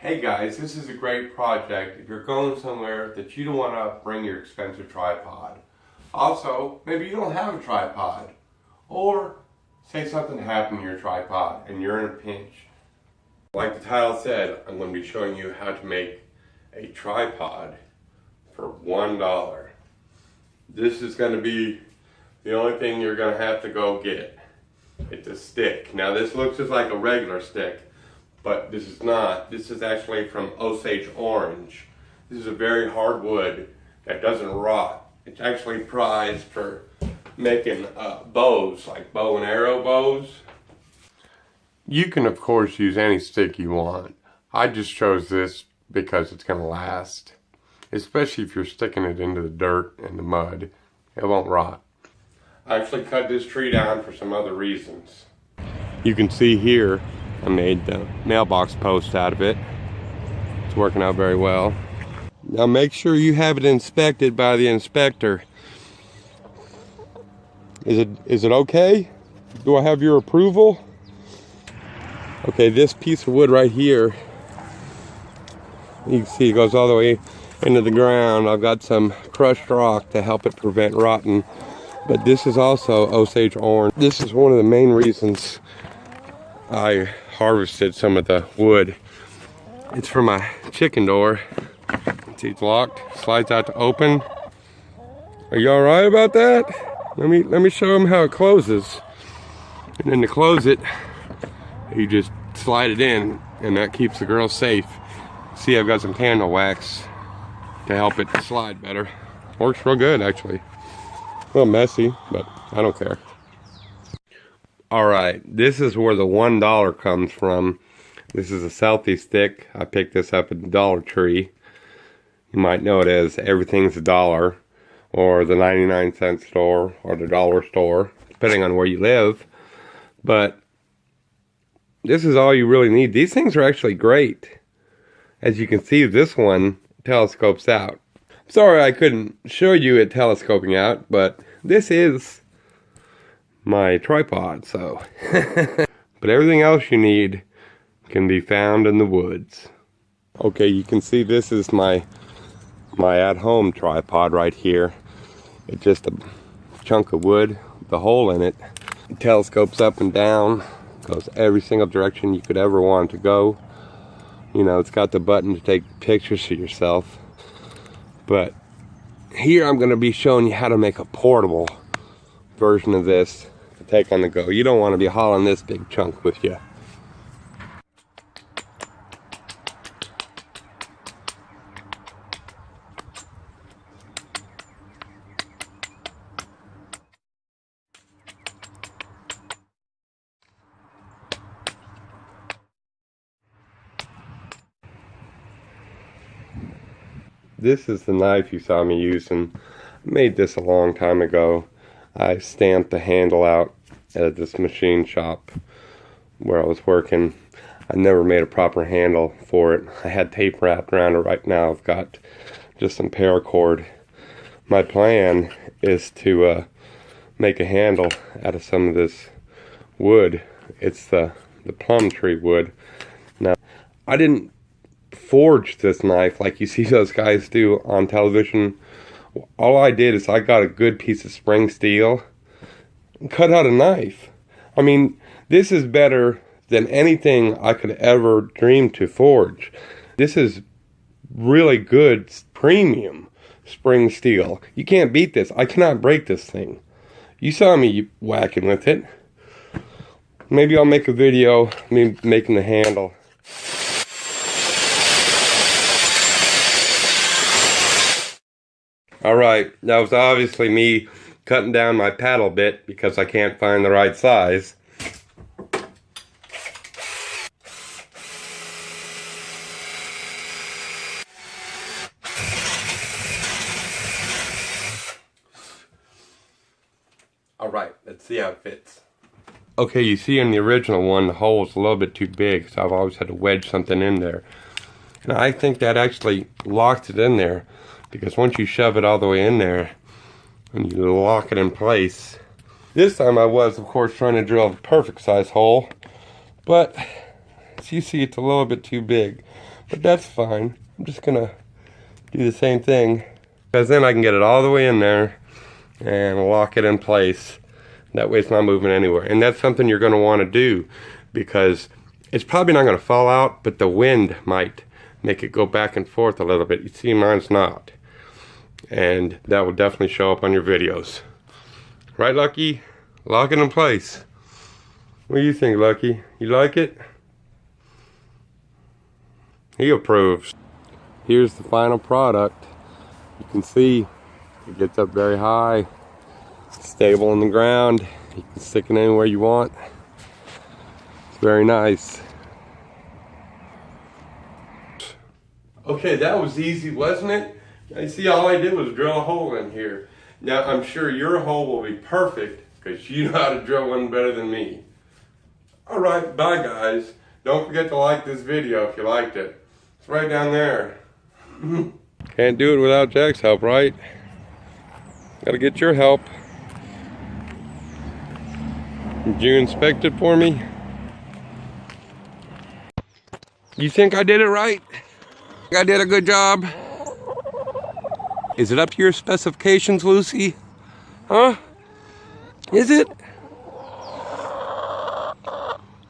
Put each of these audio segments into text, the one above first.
Hey guys, this is a great project if you're going somewhere that you don't want to bring your expensive tripod. Also, maybe you don't have a tripod. Or say something happened to your tripod and you're in a pinch. Like the title said, I'm going to be showing you how to make a tripod for $1. This is going to be the only thing you're going to have to go get. It's a stick. Now this looks just like a regular stick, but this is not. This is actually from Osage orange. This is a very hard wood that doesn't rot. It's actually prized for making bows, like bow and arrow bows. You can of course use any stick you want. I just chose this because it's going to last. Especially if you're sticking it into the dirt and the mud. It won't rot. I actually cut this tree down for some other reasons. You can see here I made the mailbox post out of it. It's working out very well. Now make sure you have it inspected by the inspector. Is it okay? Do I have your approval? Okay, this piece of wood right here, you can see it goes all the way into the ground. I've got some crushed rock to help it prevent rotting. But this is also Osage orange. This is one of the main reasons I harvested some of the wood. It's for my chicken door. See, it's locked, slides out to open. Are you all right about that? Let me show them how it closes. And then to close it, you just slide it in, and that keeps the girl safe. See, I've got some candle wax to help it slide better. Works real good, actually. A little messy, but I don't care. Alright, this is where the $1 comes from. This is a selfie stick. I picked this up at the Dollar Tree. You might know it as Everything's a Dollar, or the 99-cent store, or the dollar store, depending on where you live. But this is all you really need. These things are actually great. As you can see, this one telescopes out. Sorry I couldn't show you it telescoping out, but this is my tripod, so. But everything else you need can be found in the woods. Okay, you can see this is my at-home tripod right here. It's just a chunk of wood, the hole in it. It telescopes up and down, goes every single direction you could ever want it to go. You know, it's got the button to take pictures of yourself. But here I'm going to be showing you how to make a portable version of this to take on the go. You don't want to be hauling this big chunk with you. This is the knife you saw me using. I made this a long time ago. I stamped the handle out at this machine shop where I was working. I never made a proper handle for it. I had tape wrapped around it. Right now I've got just some paracord. My plan is to make a handle out of some of this wood. It's the plum tree wood. Now, I didn't forge this knife like you see those guys do on television. All I did is I got a good piece of spring steel and cut out a knife. I mean, this is better than anything I could ever dream to forge. This is really good premium spring steel. You can't beat this. I cannot break this thing. You saw me whacking with it. Maybe I'll make a video me making the handle. Alright, that was obviously me cutting down my paddle bit because I can't find the right size. Alright, let's see how it fits. Okay, you see in the original one the hole is a little bit too big, so I've always had to wedge something in there. And I think that actually locked it in there. Because once you shove it all the way in there and you lock it in place. This time I was, of course, trying to drill a perfect size hole. But as you see, it's a little bit too big. But that's fine. I'm just gonna do the same thing, because then I can get it all the way in there and lock it in place. That way it's not moving anywhere. And that's something you're gonna wanna do, because it's probably not gonna fall out, but the wind might make it go back and forth a little bit. You see, mine's not. And that will definitely show up on your videos. Right, Lucky? Lock it in place. What do you think, Lucky? You like it? He approves. Here's the final product. You can see it gets up very high. It's stable on the ground. You can stick it anywhere you want. It's very nice. Okay, that was easy, wasn't it? I see all I did was drill a hole in here. Now, I'm sure your hole will be perfect, because you know how to drill one better than me. Alright, bye guys. Don't forget to like this video if you liked it. It's right down there. Can't do it without Jack's help, right? Gotta get your help. Did you inspect it for me? You think I did it right? I did a good job? Is it up to your specifications, Lucy? Huh? Is it?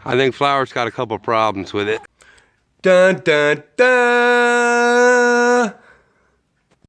I think Flower's got a couple problems with it. Dun dun dun!